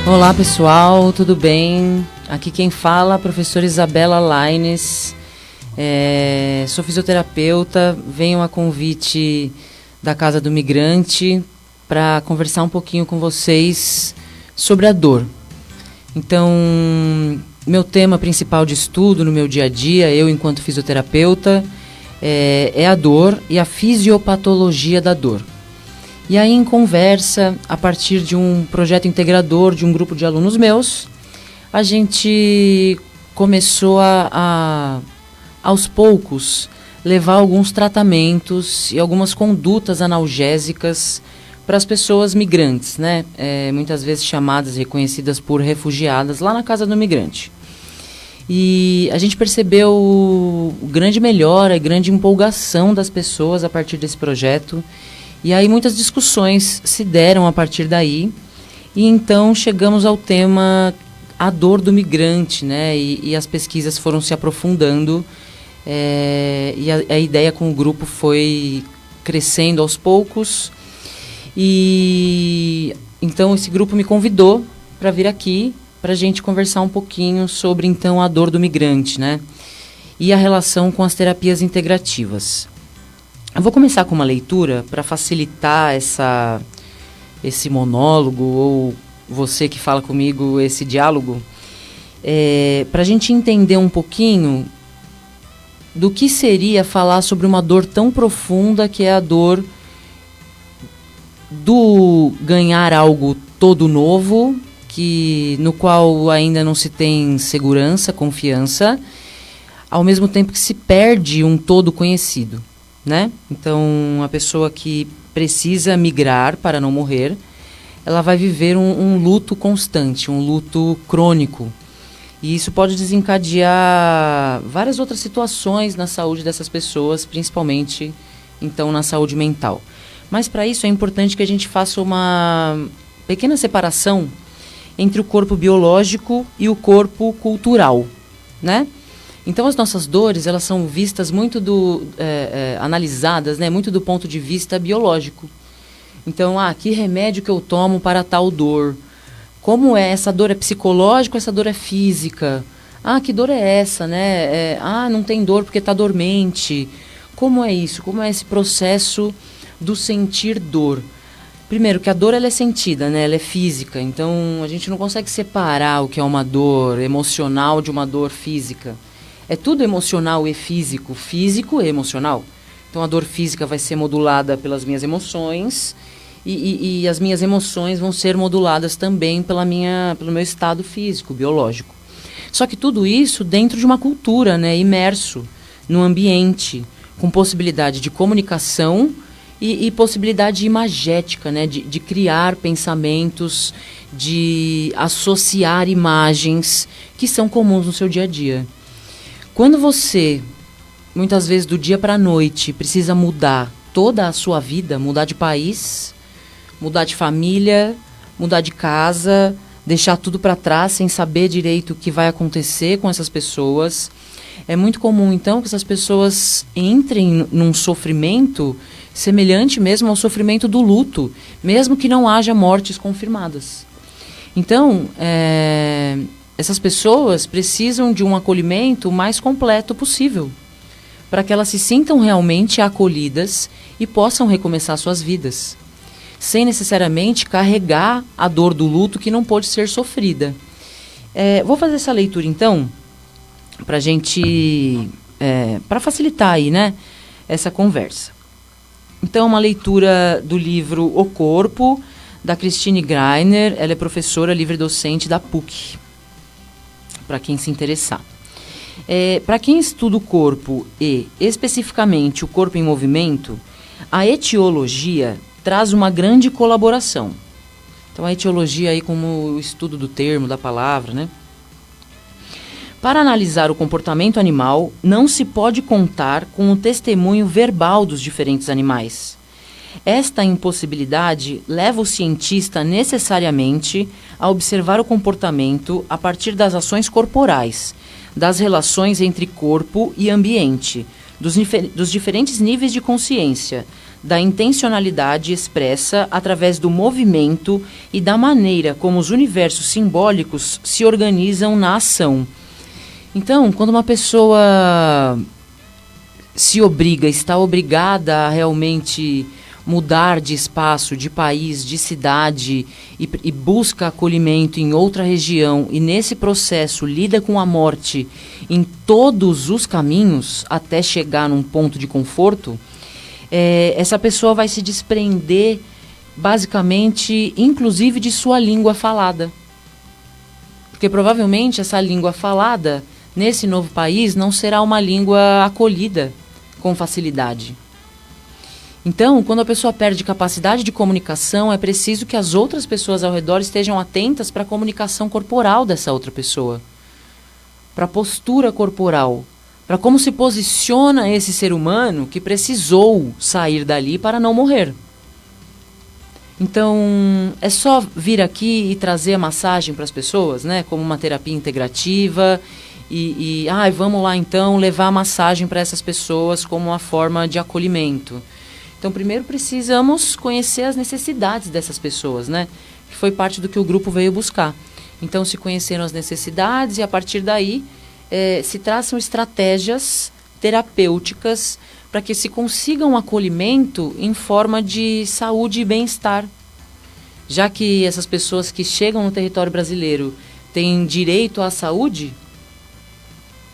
Olá pessoal, tudo bem? Aqui quem fala é a professora Isabela Laines, sou fisioterapeuta, venho a convite da Casa do Migrante para conversar um pouquinho com vocês sobre a dor. Então, meu tema principal de estudo no meu dia a dia, eu enquanto fisioterapeuta, é a dor e a fisiopatologia da dor. E aí, em conversa, a partir de um projeto integrador de um grupo de alunos meus, a gente começou aos poucos, levar alguns tratamentos e algumas condutas analgésicas para as pessoas migrantes, né? Muitas vezes chamadas e reconhecidas por refugiadas lá na Casa do Migrante. E a gente percebeu grande melhora e grande empolgação das pessoas a partir desse projeto. E aí muitas discussões se deram a partir daí, e então chegamos ao tema a dor do migrante, né? E as pesquisas foram se aprofundando, e a ideia com o grupo foi crescendo aos poucos. E então esse grupo me convidou para vir aqui, para a gente conversar um pouquinho sobre então a dor do migrante, né? E a relação com as terapias integrativas. Eu vou começar com uma leitura para facilitar esse monólogo, ou você que fala comigo, esse diálogo, para a gente entender um pouquinho do que seria falar sobre uma dor tão profunda que é a dor do ganhar algo todo novo, no qual ainda não se tem segurança, confiança, ao mesmo tempo que se perde um todo conhecido. Né? Então, a pessoa que precisa migrar para não morrer, ela vai viver um luto constante, um luto crônico. E isso pode desencadear várias outras situações na saúde dessas pessoas, principalmente, então, na saúde mental. Mas, para isso, é importante que a gente faça uma pequena separação entre o corpo biológico e o corpo cultural, né? Então, as nossas dores, elas são vistas muito analisadas, né, muito do ponto de vista biológico. Então, que remédio que eu tomo para tal dor? Como é? Essa dor é psicológica ou essa dor é física? Que dor é essa, né? Não tem dor porque está dormente. Como é isso? Como é esse processo do sentir dor? Primeiro, que a dor ela é sentida, né? Ela é física. Então, a gente não consegue separar o que é uma dor emocional de uma dor física. É tudo emocional e físico, físico e emocional. Então, a dor física vai ser modulada pelas minhas emoções e as minhas emoções vão ser moduladas também pelo meu estado físico, biológico. Só que tudo isso dentro de uma cultura, né, imerso num ambiente com possibilidade de comunicação e possibilidade imagética, né, de criar pensamentos, de associar imagens que são comuns no seu dia a dia. Quando você, muitas vezes do dia para a noite, precisa mudar toda a sua vida, mudar de país, mudar de família, mudar de casa, deixar tudo para trás sem saber direito o que vai acontecer com essas pessoas, é muito comum, então, que essas pessoas entrem num sofrimento semelhante mesmo ao sofrimento do luto, mesmo que não haja mortes confirmadas. Então, essas pessoas precisam de um acolhimento mais completo possível, para que elas se sintam realmente acolhidas e possam recomeçar suas vidas, sem necessariamente carregar a dor do luto que não pôde ser sofrida. Vou fazer essa leitura, então, para a gente, para facilitar aí, né, essa conversa. Então, uma leitura do livro O Corpo, da Christine Greiner. Ela é professora livre-docente da PUC, para quem se interessar. Para quem estuda o corpo e, especificamente, o corpo em movimento, a etiologia traz uma grande colaboração. Então, a etiologia aí como o estudo do termo, da palavra, né? Para analisar o comportamento animal, não se pode contar com o testemunho verbal dos diferentes animais. Esta impossibilidade leva o cientista necessariamente a observar o comportamento a partir das ações corporais, das relações entre corpo e ambiente, dos diferentes níveis de consciência, da intencionalidade expressa através do movimento e da maneira como os universos simbólicos se organizam na ação. Então, quando uma pessoa está obrigada a realmente mudar de espaço, de país, de cidade e busca acolhimento em outra região e nesse processo lida com a morte em todos os caminhos até chegar num ponto de conforto, essa pessoa vai se desprender basicamente, inclusive, de sua língua falada. Porque provavelmente essa língua falada nesse novo país não será uma língua acolhida com facilidade. Então, quando a pessoa perde capacidade de comunicação, é preciso que as outras pessoas ao redor estejam atentas para a comunicação corporal dessa outra pessoa, para a postura corporal, para como se posiciona esse ser humano que precisou sair dali para não morrer. Então, é só vir aqui e trazer a massagem para as pessoas, né, como uma terapia integrativa vamos lá então levar a massagem para essas pessoas como uma forma de acolhimento. Então, primeiro precisamos conhecer as necessidades dessas pessoas, né? Que foi parte do que o grupo veio buscar. Então, se conheceram as necessidades e, a partir daí, se traçam estratégias terapêuticas para que se consiga um acolhimento em forma de saúde e bem-estar. Já que essas pessoas que chegam no território brasileiro têm direito à saúde,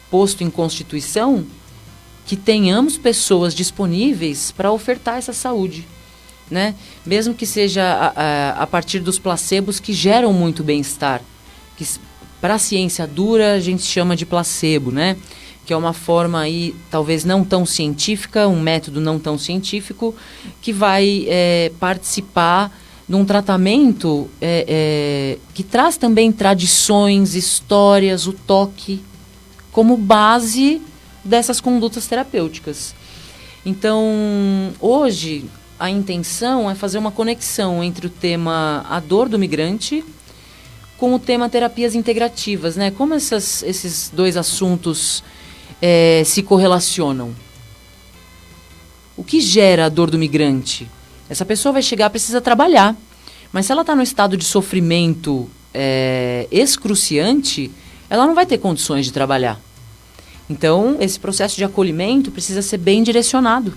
posto em Constituição, que tenhamos pessoas disponíveis para ofertar essa saúde, né? Mesmo que seja a partir dos placebos que geram muito bem-estar, que para a ciência dura a gente chama de placebo, né? Que é uma forma aí talvez não tão científica, um método não tão científico, que vai participar de um tratamento que traz também tradições, histórias, o toque, como base dessas condutas terapêuticas. Então, hoje, a intenção é fazer uma conexão entre o tema a dor do migrante com o tema terapias integrativas, né? Como esses dois assuntos se correlacionam? O que gera a dor do migrante? Essa pessoa vai chegar, precisa trabalhar, mas se ela está no estado de sofrimento excruciante, ela não vai ter condições de trabalhar. Então, esse processo de acolhimento precisa ser bem direcionado,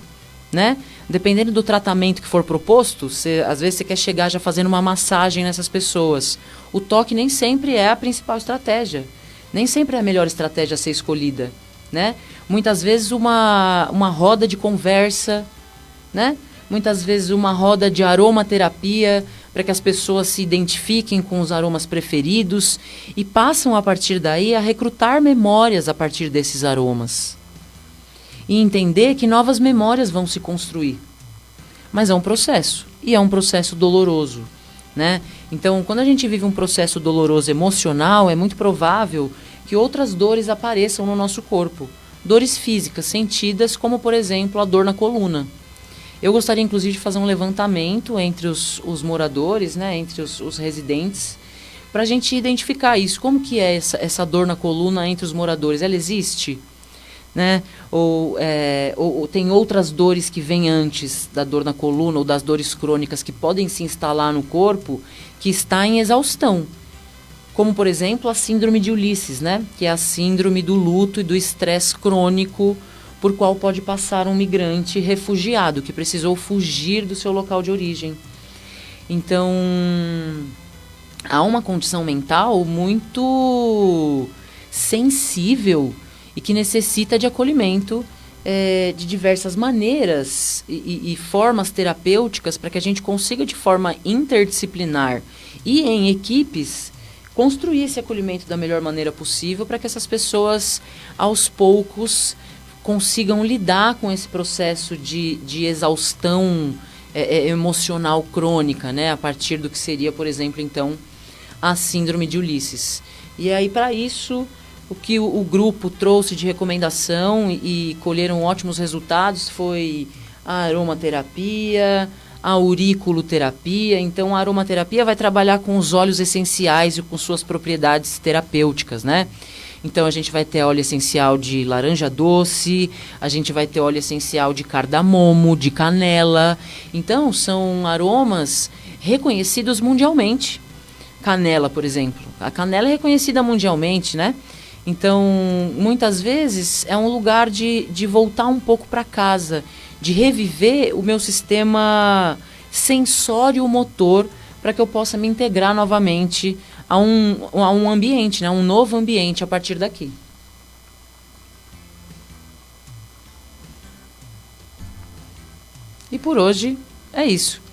né? Dependendo do tratamento que for proposto, às vezes você quer chegar já fazendo uma massagem nessas pessoas. O toque nem sempre é a principal estratégia. Nem sempre é a melhor estratégia a ser escolhida, né? Muitas vezes uma roda de conversa, né? Muitas vezes uma roda de aromaterapia, para que as pessoas se identifiquem com os aromas preferidos e passam, a partir daí, a recrutar memórias a partir desses aromas. E entender que novas memórias vão se construir. Mas é um processo, e é um processo doloroso, né? Então, quando a gente vive um processo doloroso emocional, é muito provável que outras dores apareçam no nosso corpo. Dores físicas sentidas, como, por exemplo, a dor na coluna. Eu gostaria, inclusive, de fazer um levantamento entre os moradores, né, entre os residentes, para a gente identificar isso. Como que é essa dor na coluna entre os moradores? Ela existe? Né? Ou tem outras dores que vêm antes da dor na coluna ou das dores crônicas que podem se instalar no corpo que está em exaustão? Como, por exemplo, a síndrome de Ulisses, né? Que é a síndrome do luto e do estresse crônico por qual pode passar um migrante refugiado que precisou fugir do seu local de origem. Então, há uma condição mental muito sensível e que necessita de acolhimento de diversas maneiras e formas terapêuticas para que a gente consiga, de forma interdisciplinar e em equipes, construir esse acolhimento da melhor maneira possível para que essas pessoas, aos poucos, consigam lidar com esse processo de exaustão emocional crônica, né? A partir do que seria, por exemplo, então, a síndrome de Ulisses. E aí, para isso, o que o grupo trouxe de recomendação e colheram ótimos resultados foi a aromaterapia, a auriculoterapia. Então, a aromaterapia vai trabalhar com os óleos essenciais e com suas propriedades terapêuticas, né? Então a gente vai ter óleo essencial de laranja doce, a gente vai ter óleo essencial de cardamomo, de canela. Então são aromas reconhecidos mundialmente. Canela, por exemplo. A canela é reconhecida mundialmente, né? Então, muitas vezes é um lugar de voltar um pouco para casa, de reviver o meu sistema sensório-motor para que eu possa me integrar novamente a um ambiente, né? Um novo ambiente a partir daqui. E por hoje é isso.